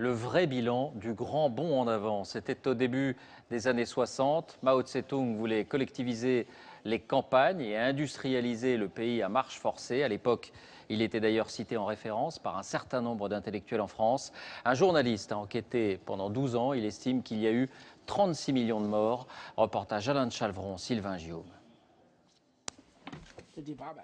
le vrai bilan du grand bond en avant. C'était au début des années 60. Mao Tse-tung voulait collectiviser les campagnes et industrialiser le pays à marche forcée. À l'époque, il était d'ailleurs cité en référence par un certain nombre d'intellectuels en France. Un journaliste a enquêté pendant 12 ans. Il estime qu'il y a eu 36 millions de morts. Reportage Alain de Chalvron, Sylvain Guillaume.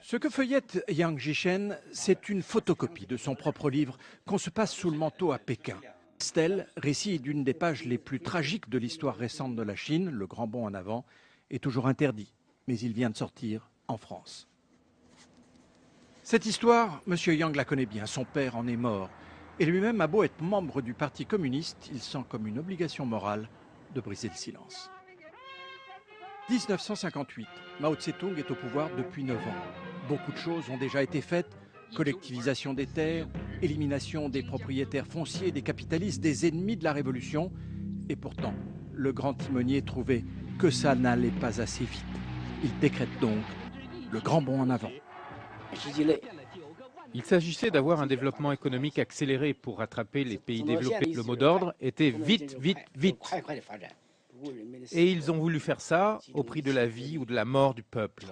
Ce que feuillette Yang Jishen, c'est une photocopie de son propre livre qu'on se passe sous le manteau à Pékin. Stèle, récit d'une des pages les plus tragiques de l'histoire récente de la Chine, le grand bond en avant, est toujours interdit, mais il vient de sortir en France. Cette histoire, M. Yang la connaît bien, son père en est mort. Et lui-même a beau être membre du Parti communiste, il sent comme une obligation morale de briser le silence. 1958, Mao Tse-tung est au pouvoir depuis 9 ans. Beaucoup de choses ont déjà été faites. Collectivisation des terres, élimination des propriétaires fonciers, des capitalistes, des ennemis de la révolution. Et pourtant, le grand timonier trouvait que ça n'allait pas assez vite. Il décrète donc le grand bond en avant. Il s'agissait d'avoir un développement économique accéléré pour rattraper les pays développés. Le mot d'ordre était vite, vite, vite. Et ils ont voulu faire ça au prix de la vie ou de la mort du peuple.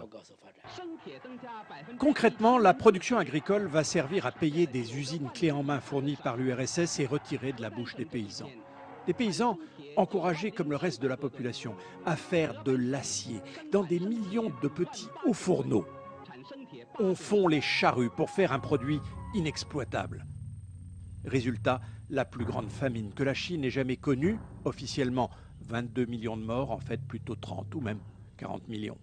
Concrètement, la production agricole va servir à payer des usines clés en main fournies par l'URSS et retirées de la bouche des paysans. Des paysans encouragés comme le reste de la population à faire de l'acier dans des millions de petits hauts fourneaux. On fond les charrues pour faire un produit inexploitable. Résultat, la plus grande famine que la Chine ait jamais connue, officiellement 22 millions de morts, en fait plutôt 30 ou même 40 millions.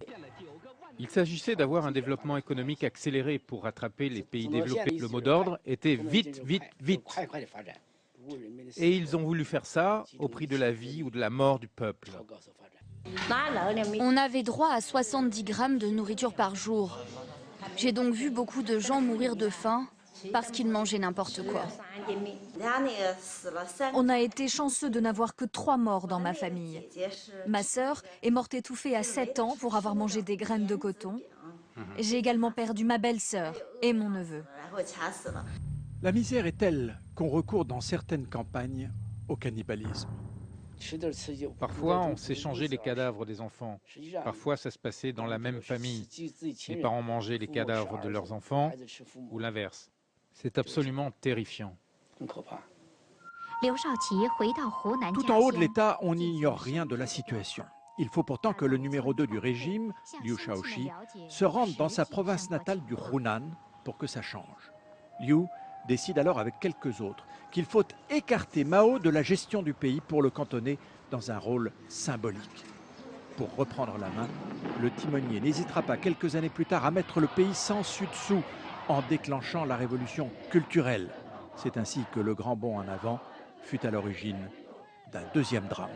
Il s'agissait d'avoir un développement économique accéléré pour rattraper les pays développés. Le mot d'ordre était vite, vite, vite. Et ils ont voulu faire ça au prix de la vie ou de la mort du peuple. On avait droit à 70 grammes de nourriture par jour. J'ai donc vu beaucoup de gens mourir de faim parce qu'ils mangeaient n'importe quoi. On a été chanceux de n'avoir que 3 morts dans ma famille. Ma sœur est morte étouffée à 7 ans pour avoir mangé des graines de coton. J'ai également perdu ma belle-sœur et mon neveu. La misère est telle qu'on recourt dans certaines campagnes au cannibalisme. Parfois, on s'échangeait les cadavres des enfants. Parfois, ça se passait dans la même famille. Les parents mangeaient les cadavres de leurs enfants ou l'inverse. C'est absolument terrifiant. Tout en haut de l'État, on n'ignore rien de la situation. Il faut pourtant que le numéro 2 du régime, Liu Shaoqi, se rende dans sa province natale du Hunan pour que ça change. Liu décide alors avec quelques autres qu'il faut écarter Mao de la gestion du pays pour le cantonner dans un rôle symbolique. Pour reprendre la main, le timonier n'hésitera pas quelques années plus tard à mettre le pays sans dessus-dessous en déclenchant la révolution culturelle. C'est ainsi que le grand bond en avant fut à l'origine d'un deuxième drame.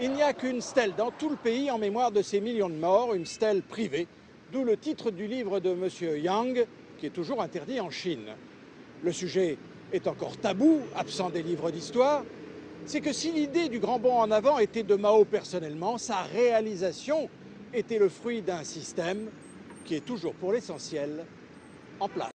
Il n'y a qu'une stèle dans tout le pays en mémoire de ces millions de morts, une stèle privée, d'où le titre du livre de M. Yang, qui est toujours interdit en Chine. Le sujet est encore tabou, absent des livres d'histoire. C'est que si l'idée du grand bond en avant était de Mao personnellement, sa réalisation était le fruit d'un système qui est toujours pour l'essentiel en place.